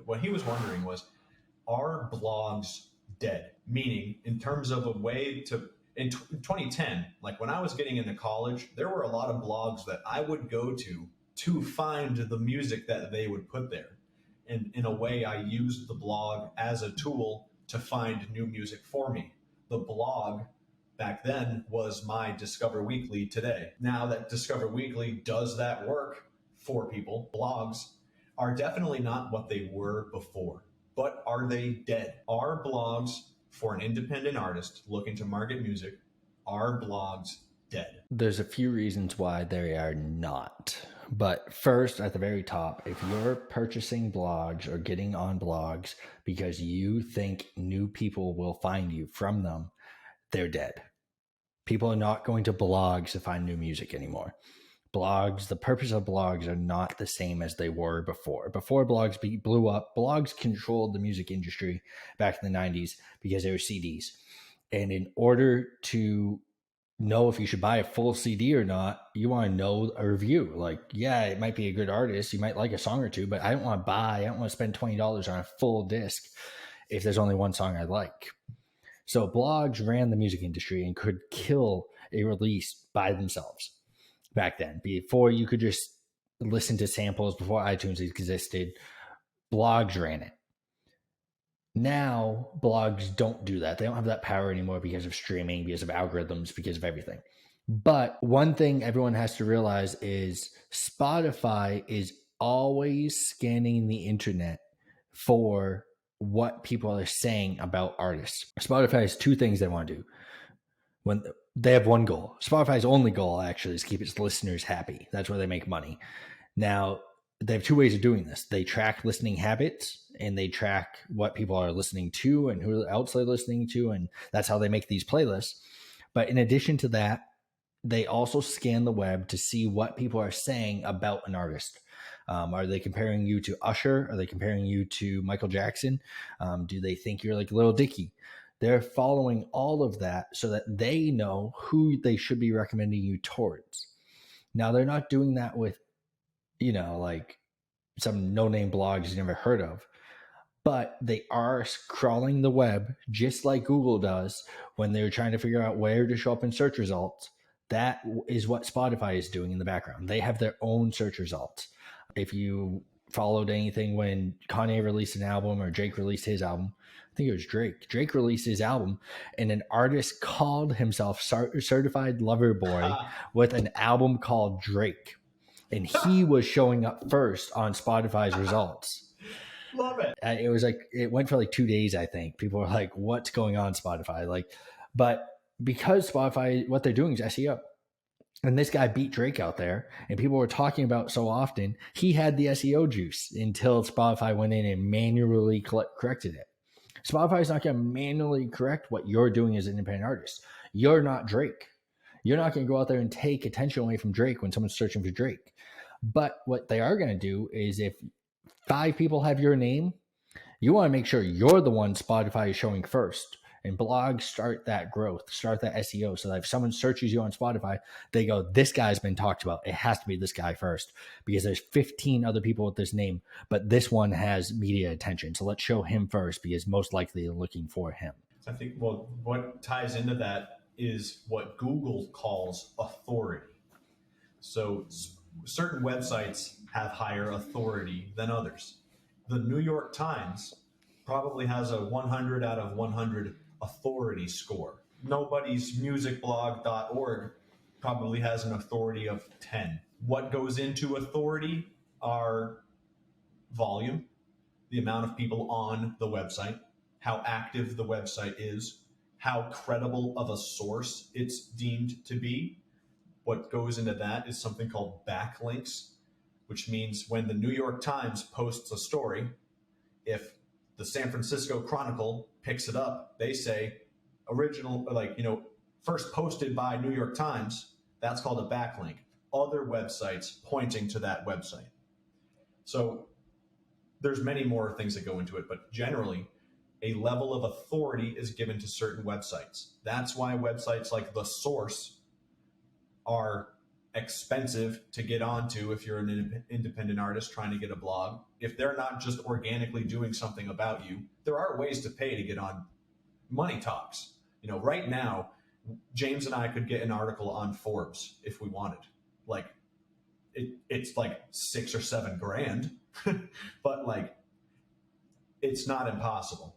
what he was wondering was, are blogs dead? Meaning, in terms of a way to, in 2010, like when I was getting into college, there were a lot of blogs that I would go to find the music that they would put there. And in a way, I used the blog as a tool to find new music for me. The blog back then was my Discover Weekly today. Now that Discover Weekly does that work for people, blogs are definitely not what they were before. But are they dead? Are blogs, for an independent artist looking to market music, are blogs dead? There's a few reasons why they are not. But first, at the very top, if you're purchasing blogs or getting on blogs because you think new people will find you from them, they're dead. People are not going to blogs to find new music anymore. Blogs, the purpose of blogs are not the same as they were before. Before blogs blew up, blogs controlled the music industry back in the 90s because they were CDs. And in order to know if you should buy a full CD or not, you want to know a review. Like, yeah, it might be a good artist. You might like a song or two, but I don't want to spend $20 on a full disc if there's only one song I like. So blogs ran the music industry and could kill a release by themselves back then. Before you could just listen to samples, before iTunes existed, blogs ran it. Now, blogs don't do that. They don't have that power anymore because of streaming, because of algorithms, because of everything. But one thing everyone has to realize is Spotify is always scanning the internet for what people are saying about artists. Spotify has two things they want to do. When they have one goal. Spotify's only goal actually is keep its listeners happy. That's where they make money. Now, they have two ways of doing this. They track listening habits and they track what people are listening to and who else they're listening to. And that's how they make these playlists. But in addition to that, they also scan the web to see what people are saying about an artist. Are they comparing you to Usher? Are they comparing you to Michael Jackson? Do they think you're like Lil Dicky? They're following all of that so that they know who they should be recommending you towards. Now, they're not doing that with, like some no-name blogs you never heard of, but they are crawling the web just like Google does when they're trying to figure out where to show up in search results. That is what Spotify is doing in the background. They have their own search results. If you followed anything when Kanye released an album or Drake released his album, I think it was Drake released his album and an artist called himself Certified Lover Boy with an album called Drake. And he was showing up first on Spotify's results. Love it. It was like, it went for like 2 days, I think. People were like, what's going on, Spotify? But because Spotify, what they're doing is SEO. And this guy beat Drake out there, and people were talking about so often, he had the SEO juice until Spotify went in and manually corrected it. Spotify is not going to manually correct what you're doing as an independent artist. You're not Drake. You're not going to go out there and take attention away from Drake when someone's searching for Drake. But what they are going to do is if 5 people have your name, you want to make sure you're the one Spotify is showing first. And blogs start that growth, start that SEO. So that if someone searches you on Spotify, they go, this guy's been talked about. It has to be this guy first because there's 15 other people with this name, but this one has media attention. So let's show him first because most likely they're looking for him. I think, well, what ties into that is what Google calls authority. So certain websites have higher authority than others. The New York Times probably has a 100 out of 100 authority score. Nobody's musicblog.org probably has an authority of 10. What goes into authority are volume, the amount of people on the website, how active the website is, how credible of a source it's deemed to be. What goes into that is something called backlinks, which means when the New York Times posts a story, if the San Francisco Chronicle picks it up, they say first posted by New York Times, that's called a backlink. Other websites pointing to that website. So there's many more things that go into it, but generally a level of authority is given to certain websites. That's why websites like The Source are expensive to get onto if you're an independent artist trying to get a blog. If they're not just organically doing something about you, there are ways to pay to get on Money Talks. You know, right now, James and I could get an article on Forbes if we wanted. Like, it's like $6 or $7 grand, but like, it's not impossible.